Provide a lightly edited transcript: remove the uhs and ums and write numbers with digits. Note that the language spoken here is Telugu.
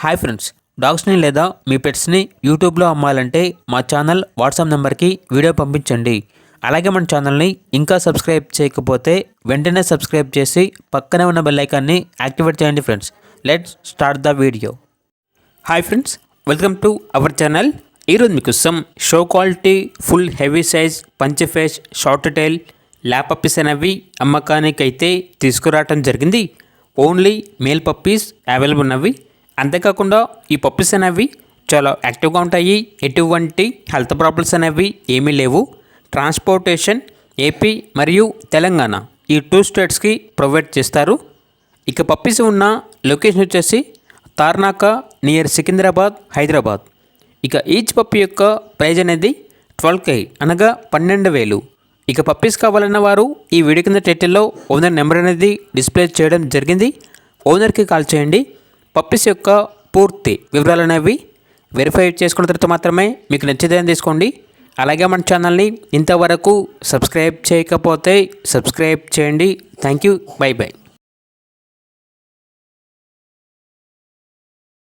హాయ్ ఫ్రెండ్స్, డాగ్స్ని లేదా మీ పెట్స్ని యూట్యూబ్లో అమ్మాలంటే మా ఛానల్ వాట్సాప్ నెంబర్కి వీడియో పంపించండి. అలాగే మన ఛానల్ని ఇంకా సబ్స్క్రైబ్ చేయకపోతే వెంటనే సబ్స్క్రైబ్ చేసి పక్కనే ఉన్న బెల్ ఐకాన్ని యాక్టివేట్ చేయండి friends. Let's start the video. Hi friends, welcome to our channel. ఈరోజు మీకోసం show quality full heavy size punch face short tile lap puppies అనేవి అమ్మకానికైతే తీసుకురావటం జరిగింది. ఓన్లీ మేల్ పప్పీస్ అవైలబుల్ ఉన్నవి. అంతేకాకుండా ఈ పప్పీస్ అనేవి చాలా యాక్టివ్గా ఉంటాయి. ఎటువంటి హెల్త్ ప్రాబ్లమ్స్ అనేవి ఏమీ లేవు. ట్రాన్స్పోర్టేషన్ ఏపీ మరియు తెలంగాణ ఈ 2 స్టేట్స్కి ప్రొవైడ్ చేస్తారు. ఇక పప్పీస్ ఉన్న లొకేషన్ వచ్చేసి తార్నాక నియర్ సికింద్రాబాద్, హైదరాబాద్. ఇక ఈచ్ పప్పీ యొక్క ప్రైజ్ అనేది 12K అనగా 12,000. ఇక పప్పీస్ కావాలన్న వారు ఈ వీడియో కింద టైటిల్లో ఓనర్ నెంబర్ అనేది డిస్ప్లే చేయడం జరిగింది. ఓనర్కి కాల్ చేయండి. పప్పీస్ యొక్క పూర్తి వివరాలు అనేవి వెరిఫై చేసుకున్న తర్వాత మాత్రమే మీకు నచ్చితే తీసుకోండి. అలాగే మన ఛానల్ని ఇంతవరకు సబ్స్క్రైబ్ చేయకపోతే సబ్స్క్రైబ్ చేయండి. Thank you. By by.